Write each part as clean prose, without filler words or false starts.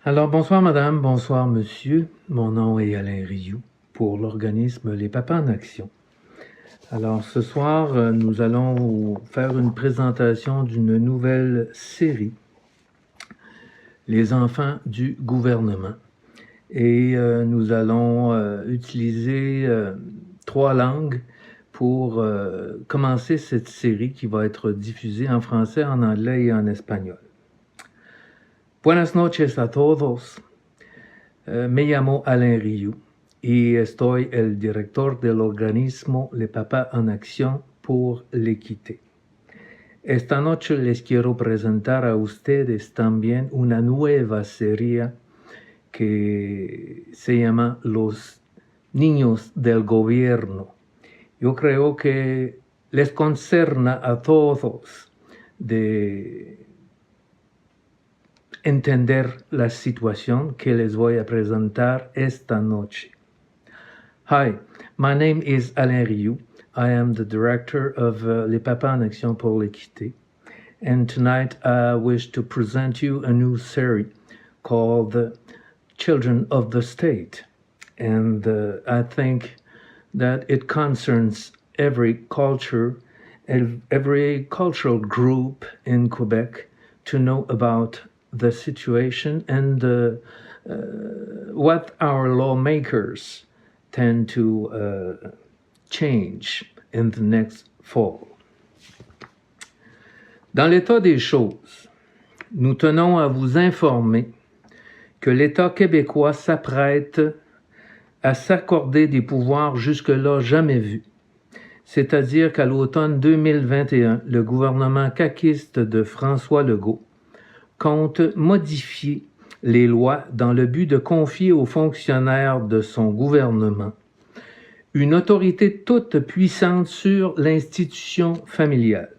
Alors bonsoir madame, bonsoir monsieur, mon nom est Alain Rioux pour l'organisme Les Papas en Action. Alors ce soir, nous allons vous faire une présentation d'une nouvelle série, Les enfants du gouvernement. Et nous allons utiliser 3 langues pour commencer cette série qui va être diffusée en français, en anglais et en espagnol. Buenas noches a todos. Me llamo Alain Rioux y estoy el director del organismo Les Papas en Acción por l'Équité. Esta noche les quiero presentar a ustedes también una nueva serie que se llama Los Niños del Gobierno. Yo creo que les concerna a todos de entender la situación que les voy a presentar esta noche. Hi, my name is Alain Rioux. I am the director of Les Papas en Action pour l'Équité. And tonight I wish to present you a new series called The Children of the State. And I think that it concerns every culture, every cultural group in Quebec to know about the situation and what our lawmakers tend to change in the next fall. Dans l'état des choses, nous tenons à vous informer que l'État québécois s'apprête à s'accorder des pouvoirs jusque-là jamais vus. C'est-à-dire qu'à l'automne 2021, le gouvernement caquiste de François Legault compte modifier les lois dans le but de confier aux fonctionnaires de son gouvernement une autorité toute puissante sur l'institution familiale.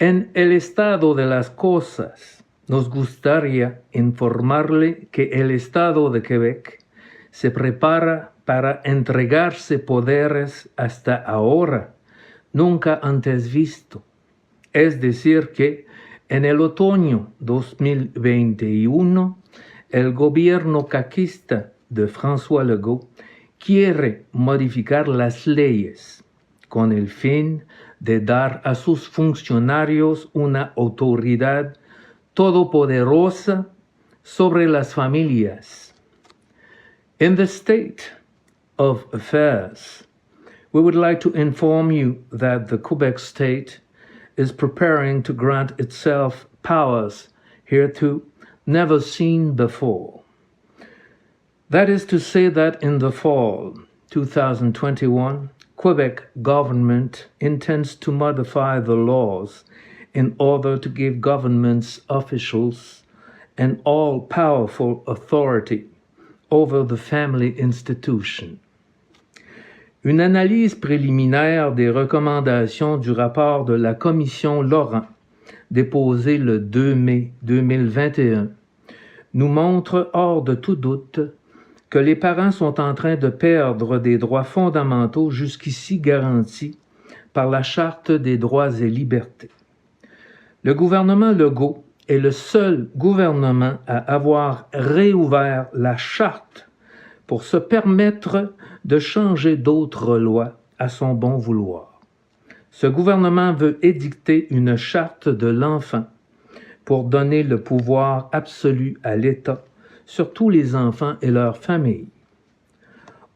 En el estado de las cosas, nos gustaría informarle que el Estado de Quebec se prepara para entregarse poderes hasta ahora, nunca antes visto. Es decir que en el otoño 2021, el gobierno caquista de François Legault quiere modificar las leyes con el fin de dar a sus funcionarios una autoridad todopoderosa sobre las familias. In the state of affairs, we would like to inform you that the Quebec state is preparing to grant itself powers hereto never seen before. That is to say that in the fall 2021, Quebec government intends to modify the laws in order to give government's officials an all-powerful authority over the family institution. Une analyse préliminaire des recommandations du rapport de la commission Laurent, déposé le 2 mai 2021, nous montre hors de tout doute que les parents sont en train de perdre des droits fondamentaux jusqu'ici garantis par la Charte des droits et libertés. Le gouvernement Legault est le seul gouvernement à avoir réouvert la Charte pour se permettre de changer d'autres lois à son bon vouloir. Ce gouvernement veut édicter une charte de l'enfant pour donner le pouvoir absolu à l'État sur tous les enfants et leurs familles.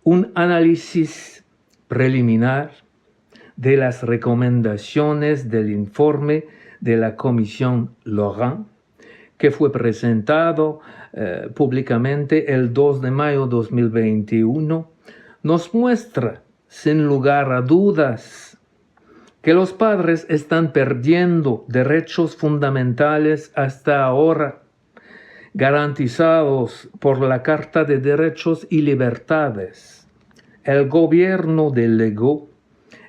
Un análisis preliminar de las recomendaciones del informe de la Comisión Laurent, que fue presentado públicamente el 2 de mayo 2021, nos muestra, sin lugar a dudas, que los padres están perdiendo derechos fundamentales hasta ahora, garantizados por la Carta de Derechos y Libertades. El gobierno de Legault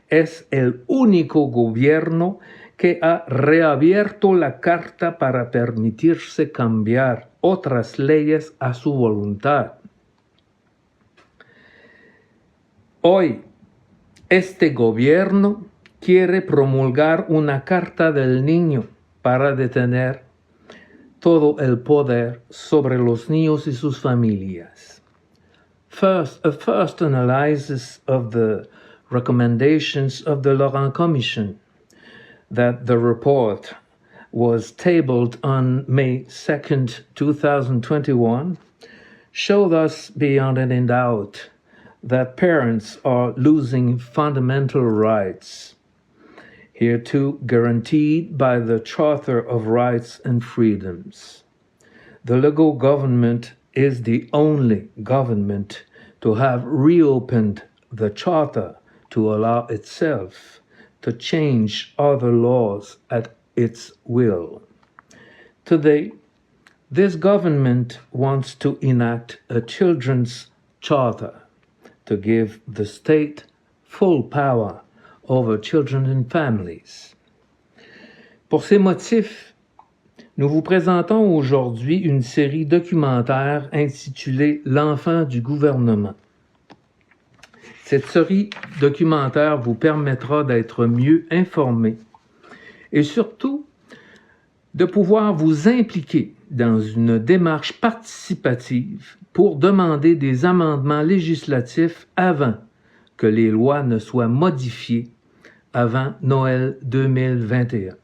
es el único gobierno que ha reabierto la Carta para permitirse cambiar otras leyes a su voluntad. Hoy, este gobierno quiere promulgar una Carta del Niño para detener todo el poder sobre los niños y sus familias. A first analysis of the recommendations of the Laurent Commission, that the report was tabled on May 2nd, 2021, showed us beyond any doubt that parents are losing fundamental rights, hereto guaranteed by the Charter of Rights and Freedoms. The Legault government is the only government to have reopened the Charter to allow itself to change other laws at its will. Today, this government wants to enact a children's charter to give the state full power over children and families. Pour ces motifs, nous vous présentons aujourd'hui une série documentaire intitulée « L'enfant du gouvernement ». Cette série documentaire vous permettra d'être mieux informé et surtout de pouvoir vous impliquer dans une démarche participative pour demander des amendements législatifs avant que les lois ne soient modifiées avant Noël 2021.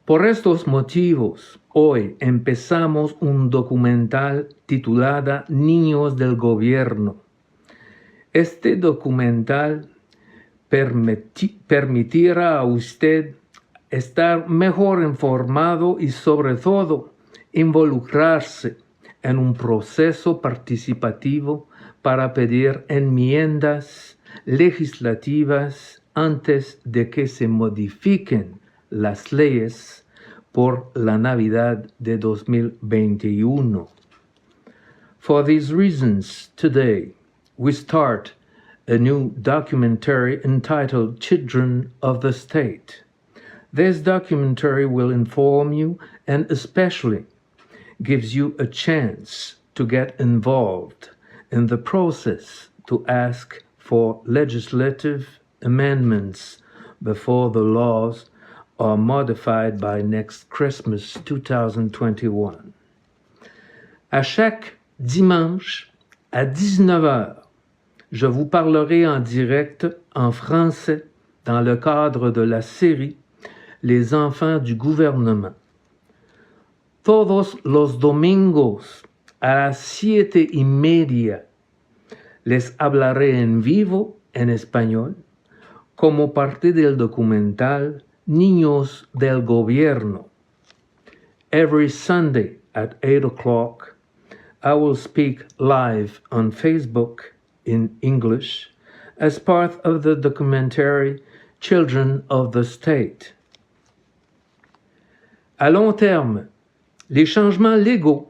Por estos motivos, hoy empezamos un documental titulado Niños del Gobierno. Este documental permitirá a usted estar mejor informado y sobre todo involucrarse en un proceso participativo para pedir enmiendas legislativas antes de que se modifiquen las leyes por la Navidad de 2021. For these reasons, today we start a new documentary entitled Children of the State. This documentary will inform you and especially gives you a chance to get involved in the process to ask for legislative amendments before the laws are modified by next Christmas 2021. À chaque dimanche à 19h, je vous parlerai en direct en français dans le cadre de la série Les enfants du gouvernement. Todos los domingos a las 7:30 les hablaré en vivo en español como parte del documental Niños del Gobierno. Every Sunday at 8 o'clock, I will speak live on Facebook in English as part of the documentary Children of the State. À long terme, les changements légaux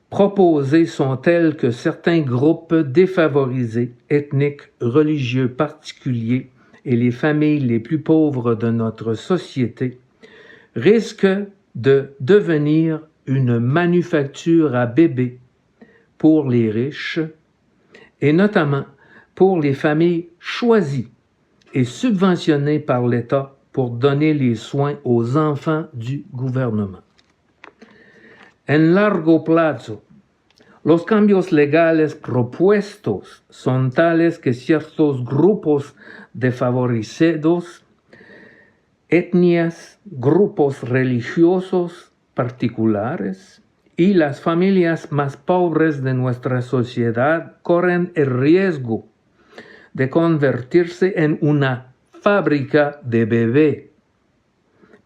proposés sont tels que certains groupes défavorisés, ethniques, religieux particuliers et les familles les plus pauvres de notre société risquent de devenir une manufacture à bébés pour les riches et notamment pour les familles choisies et subventionnées par l'État pour donner les soins aux enfants du gouvernement. En largo plazo, los cambios legales propuestos son tales que ciertos grupos desfavorecidos, etnias, grupos religiosos particulares y las familias más pobres de nuestra sociedad corren el riesgo de convertirse en una fábrica de bebé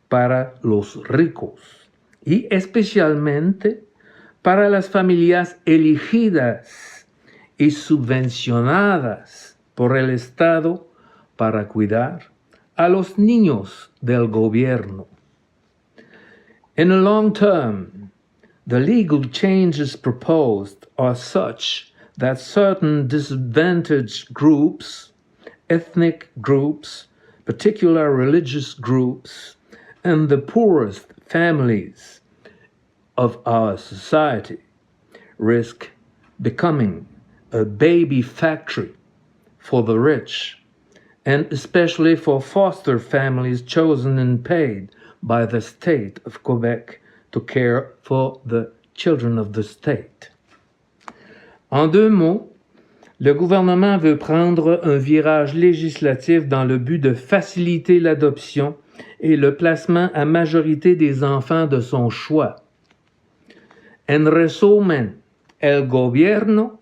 para los ricos y especialmente para las familias elegidas y subvencionadas por el Estado para cuidar a los niños del gobierno. In the long term, the legal changes proposed are such that certain disadvantaged groups, ethnic groups, particular religious groups, and the poorest families of our society risk becoming a baby factory for the rich, and especially for foster families chosen and paid by the state of Quebec to care for the children of the state. En deux mots, le gouvernement veut prendre un virage législatif dans le but de faciliter l'adoption et le placement à majorité des enfants de son choix. En resumen, el gobierno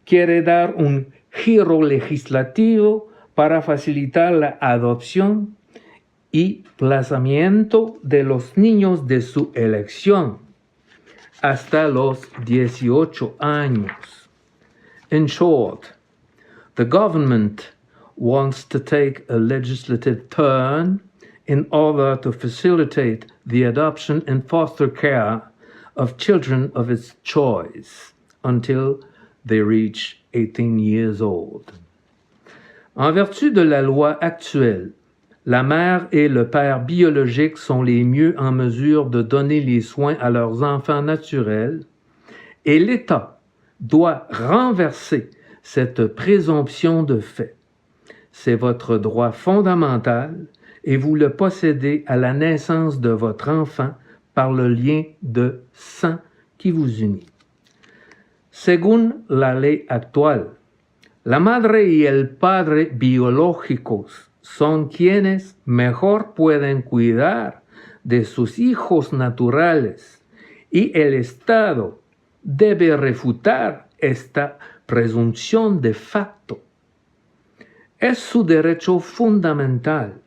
quiere dar un giro legislativo para facilitar la adopción y placamiento de los niños de su elección hasta los 18 años. In short, the government wants to take a legislative turn in order to facilitate the adoption and foster care of children of its choice until they reach 18 years old. En vertu de la loi actuelle, la mère et le père biologiques sont les mieux en mesure de donner les soins à leurs enfants naturels et l'État doit renverser cette présomption de fait. C'est votre droit fondamental et vous le possédez à la naissance de votre enfant par le lien de sang qui vous unit. Según la ley actual, la madre y el padre biológicos son quienes mejor pueden cuidar de sus hijos naturales y el Estado debe refutar esta presunción de facto. Es su derecho fundamental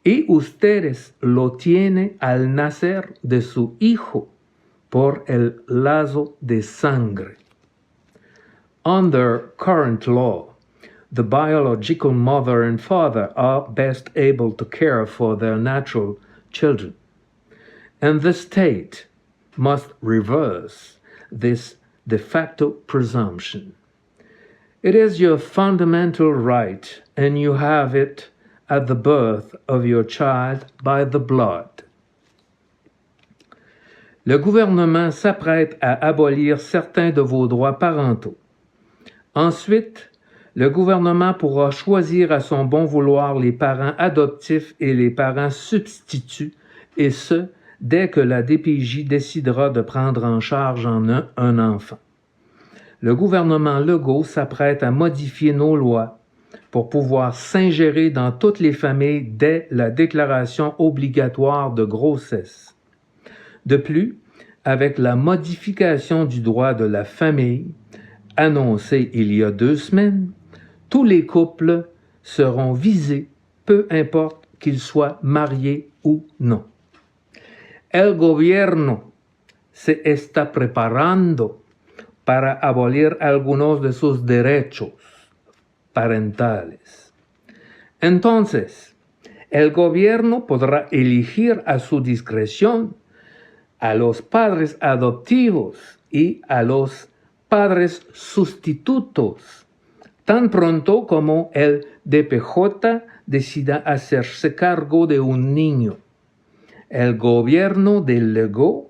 y ustedes lo tienen al nacer de su hijo por el lazo de sangre. Under current law, the biological mother and father are best able to care for their natural children, and the state must reverse this de facto presumption. It is your fundamental right, and you have it at the birth of your child by the blood. Le gouvernement s'apprête à abolir certains de vos droits parentaux. Ensuite, le gouvernement pourra choisir à son bon vouloir les parents adoptifs et les parents substituts, et ce, dès que la DPJ décidera de prendre en charge un enfant. Le gouvernement Legault s'apprête à modifier nos lois pour pouvoir s'ingérer dans toutes les familles dès la déclaration obligatoire de grossesse. De plus, avec la modification du droit de la famille, annoncée il y a 2 semaines, tous les couples seront visés, peu importe qu'ils soient mariés ou non. El gobierno se está preparando para abolir algunos de sus derechos parentales. Entonces, el gobierno podrá elegir a su discreción a los padres adoptivos y a los padres sustitutos, tan pronto como el DPJ decida hacerse cargo de un niño. El gobierno de Legault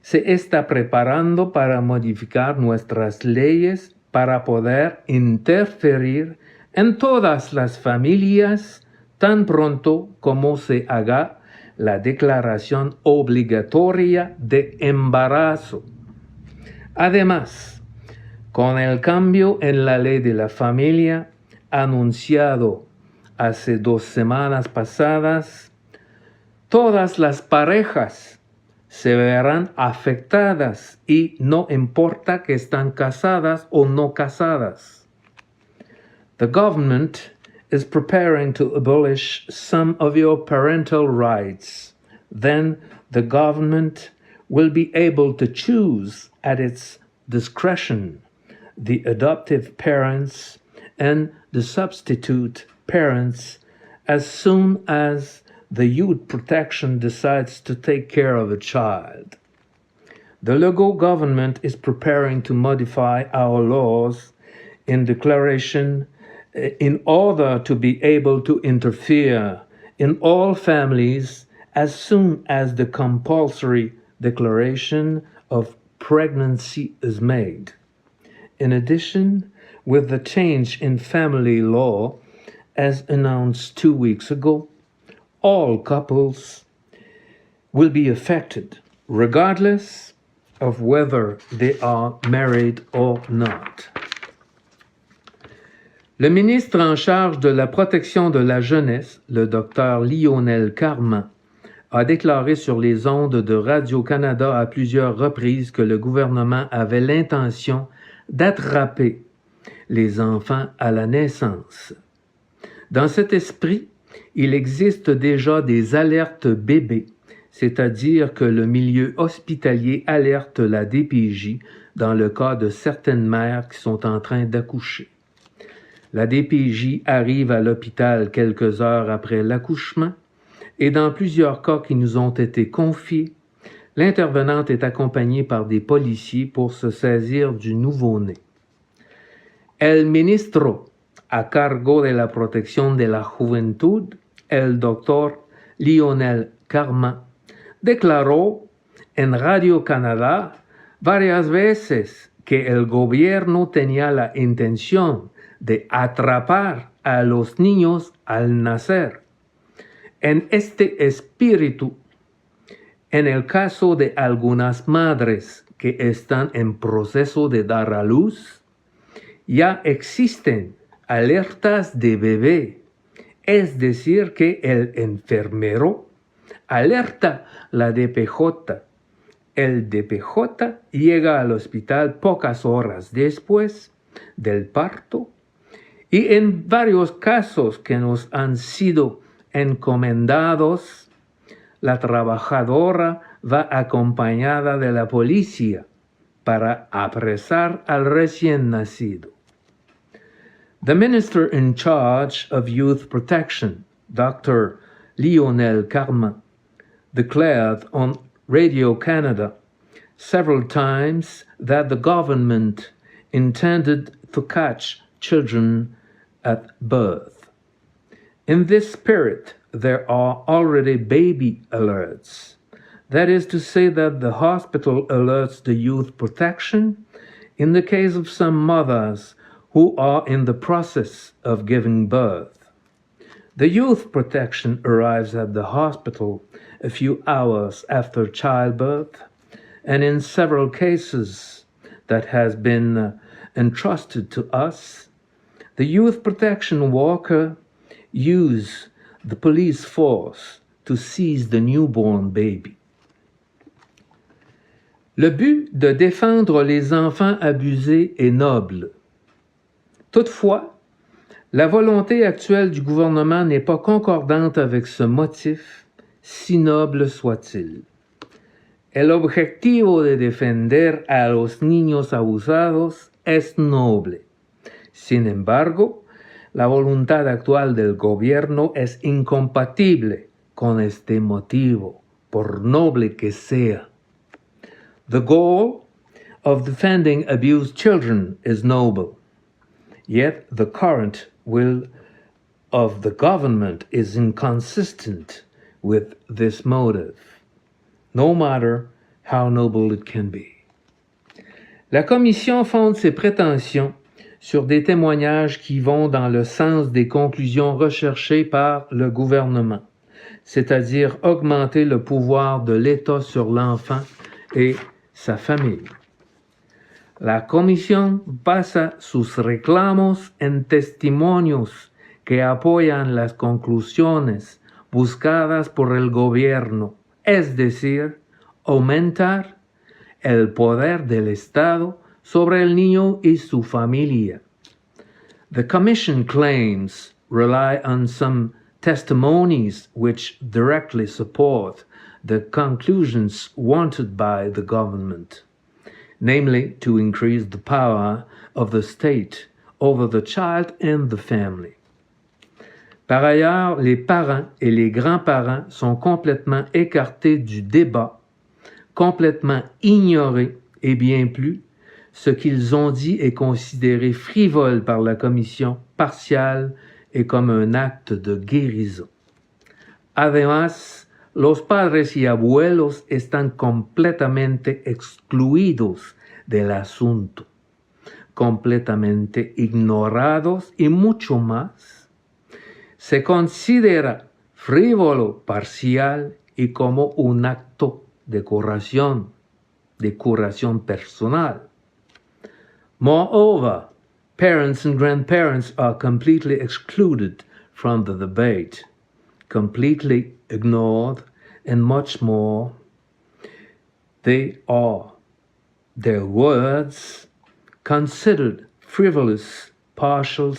se está preparando para modificar nuestras leyes para poder interferir en todas las familias tan pronto como se haga la declaración obligatoria de embarazo. Además, con el cambio en la ley de la familia anunciado hace 2 semanas pasadas, todas las parejas se verán afectadas y no importa que están casadas o no casadas. The government is preparing to abolish some of your parental rights. Then the government will be able to choose at its discretion the adoptive parents and the substitute parents as soon as the Youth Protection decides to take care of a child. The Legault government is preparing to modify our laws in declaration in order to be able to interfere in all families as soon as the compulsory declaration of pregnancy is made. In addition, with the change in family law, as announced 2 weeks ago, all couples will be affected regardless of whether they are married or not. Le ministre en charge de la protection de la jeunesse, le Dr Lionel Carman, a déclaré sur les ondes de Radio-Canada à plusieurs reprises que le gouvernement avait l'intention d'attraper les enfants à la naissance. Dans cet esprit, il existe déjà des alertes bébés, c'est-à-dire que le milieu hospitalier alerte la DPJ dans le cas de certaines mères qui sont en train d'accoucher. La DPJ arrive à l'hôpital quelques heures après l'accouchement et dans plusieurs cas qui nous ont été confiés, l'intervenante est accompagnée par des policiers pour se saisir du nouveau-né. El ministro a cargo de la protección de la juventud, el doctor Lionel Carman, declaró en Radio-Canada varias veces que el gobierno tenía la intención de atrapar a los niños al nacer. En este espíritu, en el caso de algunas madres que están en proceso de dar a luz, ya existen alertas de bebé, es decir, que el enfermero alerta la DPJ. El DPJ llega al hospital pocas horas después del parto y en varios casos que nos han sido encomendados, la trabajadora va acompañada de la policía para apresar al recién nacido. The Minister in charge of Youth Protection, Dr. Lionel Carman, declared on Radio-Canada several times that the government intended to catch children at birth. In this spirit, there are already baby alerts. That is to say that the hospital alerts the youth protection in the case of some mothers who are in the process of giving birth. The youth protection arrives at the hospital a few hours after childbirth, and in several cases that has been entrusted to us, the youth protection worker use the police force to seize the newborn baby. Le but de défendre les enfants abusés est noble. Toutefois, la volonté actuelle du gouvernement n'est pas concordante avec ce motif, si noble soit-il. El objetivo de defender a los niños abusados es noble. Sin embargo, la voluntad actual del gobierno es incompatible con este motivo, por noble que sea. The goal of defending abused children is noble, yet the current will of the government is inconsistent with this motive, no matter how noble it can be. La Commission fonde ses prétentions sur des témoignages qui vont dans le sens des conclusions recherchées par le gouvernement, c'est-à-dire augmenter le pouvoir de l'État sur l'enfant et sa famille. La Comisión basa sus reclamos en testimonios que apoyan las conclusiones buscadas por el gobierno, es decir, aumentar el poder del Estado sobre el niño y su familia. The Commission claims rely on some testimonies which directly support the conclusions wanted by the government, namely to increase the power of the state over the child and the family. Par ailleurs, les parents et les grands-parents sont complètement écartés du débat, complètement ignorés et bien plus, ce qu'ils ont dit est considéré frivole par la commission partiale et comme un acte de guérison. Además, los padres y abuelos están completamente excluidos del asunto, completamente ignorados y mucho más. Se considera frívolo, parcial y como un acto decoración personal. Moreover, parents and grandparents are completely excluded from the debate, completely ignored, and much more. Their words considered frivolous, partial,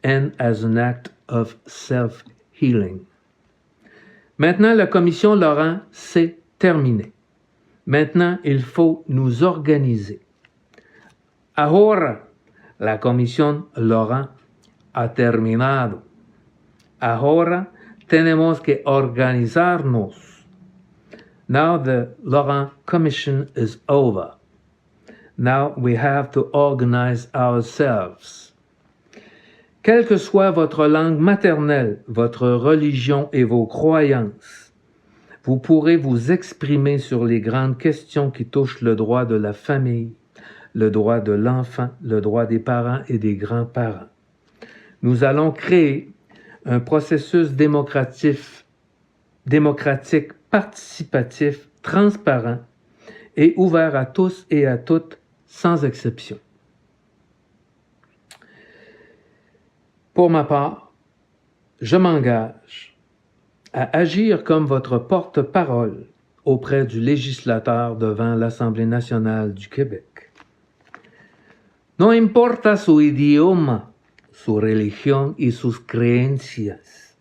and as an act of self-healing. Maintenant, la commission Laurent, c'est terminé. Maintenant, il faut nous organiser. Ahora, la comisión Laurent ha terminado. Ahora, tenemos que organizarnos. Now the Laurent Commission is over. Now we have to organize ourselves. Quelle que soit votre langue maternelle, votre religion et vos croyances, vous pourrez vous exprimer sur les grandes questions qui touchent le droit de la famille, le droit de l'enfant, le droit des parents et des grands-parents. Nous allons créer un processus démocratique, participatif, transparent et ouvert à tous et à toutes, sans exception. Pour ma part, je m'engage à agir comme votre porte-parole auprès du législateur devant l'Assemblée nationale du Québec. No importa su idioma, su religión y sus creencias,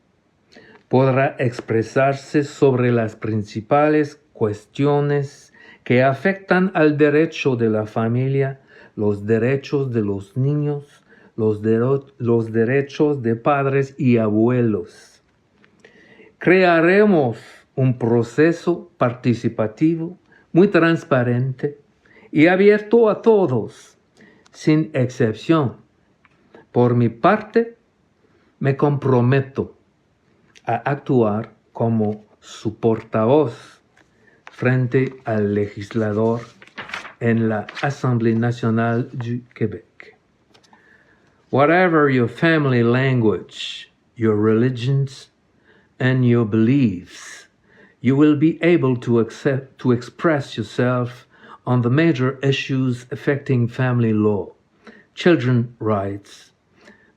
podrá expresarse sobre las principales cuestiones que afectan al derecho de la familia, los derechos de los niños, los derechos de padres y abuelos. Crearemos un proceso participativo muy transparente y abierto a todos, sin excepción. Por mi parte, me comprometo a actuar como su portavoz frente al legislador en la Assemblée nationale du Québec. Whatever your family language, your religions, and your beliefs, you will be able to express yourself on the major issues affecting family law, children's rights,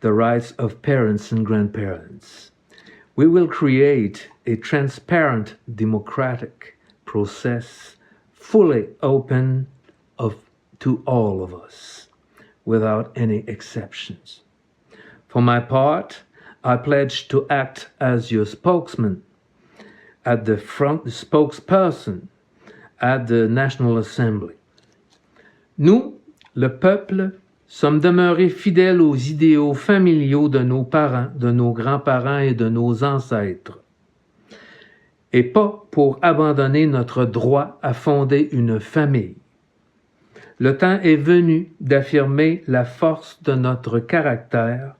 the rights of parents and grandparents. We will create a transparent, democratic process fully open to all of us, without any exceptions. For my part, I pledge to act as your spokesman at the front, spokesperson at the National Assembly. Nous, le peuple, sommes demeurés fidèles aux idéaux familiaux de nos parents, de nos grands-parents et de nos ancêtres, et pas pour abandonner notre droit à fonder une famille. Le temps est venu d'affirmer la force de notre caractère,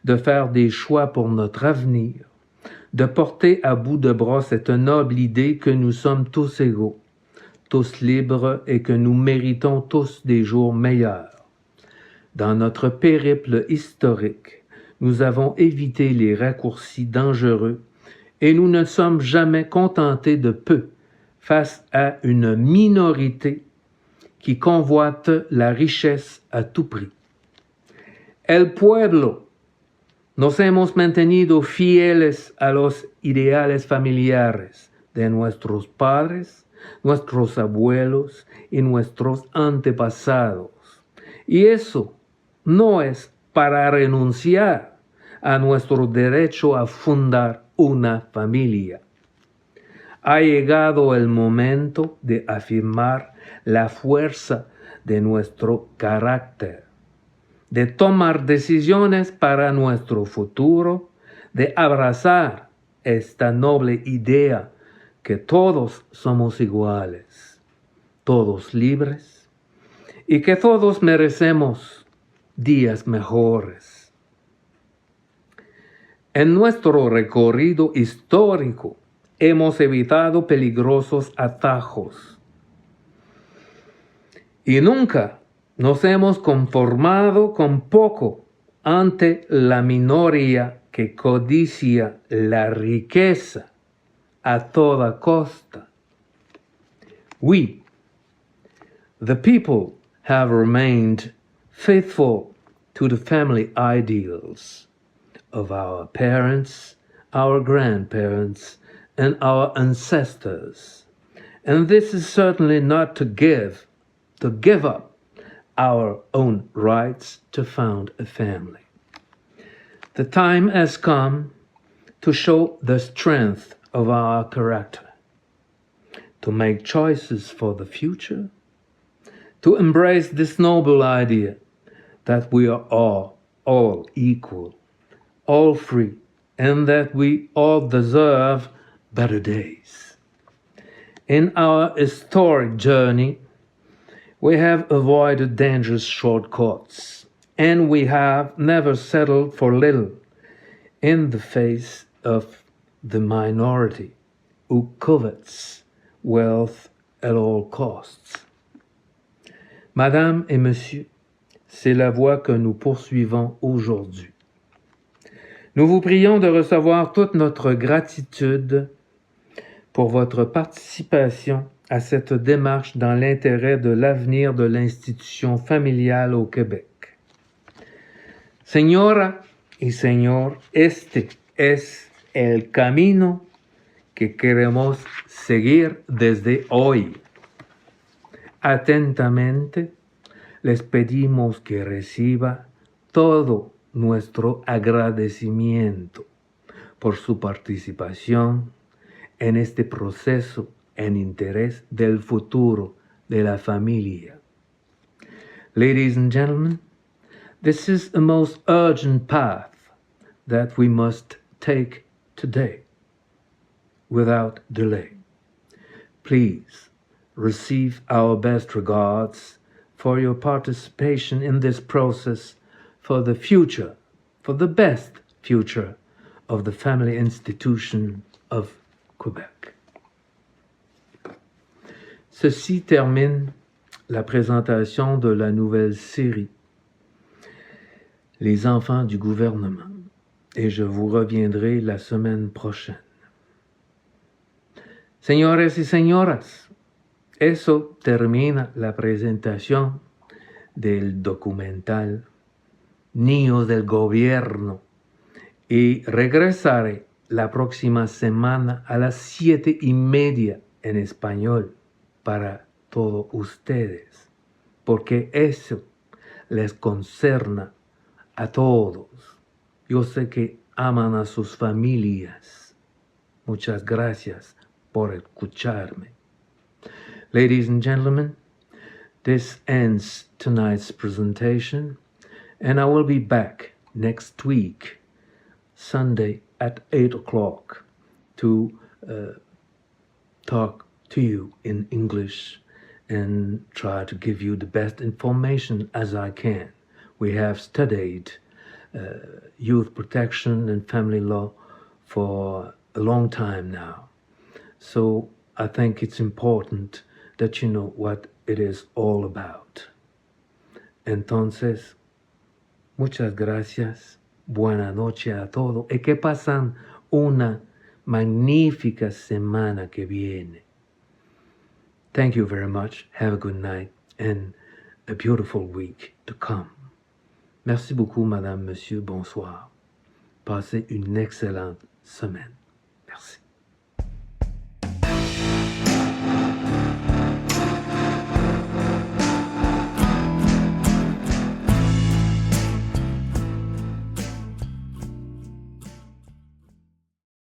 de faire des choix pour notre avenir, de porter à bout de bras cette noble idée que nous sommes tous égaux, tous libres et que nous méritons tous des jours meilleurs. Dans notre périple historique, nous avons évité les raccourcis dangereux et nous ne sommes jamais contentés de peu face à une minorité qui convoite la richesse à tout prix. El pueblo nos hemos mantenido fieles a los ideales familiares de nuestros padres, nuestros abuelos y nuestros antepasados. Y eso no es para renunciar a nuestro derecho a fundar una familia. Ha llegado el momento de afirmar la fuerza de nuestro carácter, de tomar decisiones para nuestro futuro, de abrazar esta noble idea que todos somos iguales, todos libres y que todos merecemos días mejores. En nuestro recorrido histórico hemos evitado peligrosos atajos y nunca nos hemos conformado con poco ante la minoría que codicia la riqueza a toda costa. We, the people, have remained faithful to the family ideals of our parents, our grandparents, and our ancestors. And this is certainly not to give up our own rights to found a family. The time has come to show the strength of our character, to make choices for the future, to embrace this noble idea that we are all equal, all free, and that we all deserve better days. In our historic journey, we have avoided dangerous shortcuts, and we have never settled for little in the face of the minority who covets wealth at all costs. Madame et Monsieur, c'est la voie que nous poursuivons aujourd'hui. Nous vous prions de recevoir toute notre gratitude pour votre participation à cette démarche dans l'intérêt de l'avenir de l'institution familiale au Québec. Señora y señor, este es el camino que queremos seguir desde hoy. Atentamente, les pedimos que reciba todo nuestro agradecimiento por su participación en este proceso en interés del futuro de la familia. Ladies and gentlemen, this is a most urgent path that we must take today without delay. Please receive our best regards for your participation in this process for the future, for the best future of the family institution of Quebec. Ceci termine la présentation de la nouvelle série Les enfants du gouvernement, et je vous reviendrai la semaine prochaine. Señores y señoras, eso termina la presentación del documental Niños del Gobierno, y regresaré la próxima semana a las 7:30 en español para todos ustedes, porque eso les concerna a todos. Yo sé que aman a sus familias. Muchas gracias por escucharme. Ladies and gentlemen, this ends tonight's presentation, and I will be back next week, Sunday at 8 o'clock, to talk to you in English and try to give you the best information as I can. We have studied youth protection and family law for a long time now. So I think it's important that you know what it is all about. Entonces, muchas gracias, buena noche a todos y que pasan una magnífica semana que viene. Thank you very much. Have a good night and a beautiful week to come. Merci beaucoup, Madame, Monsieur. Bonsoir. Passez une excellente semaine. Merci.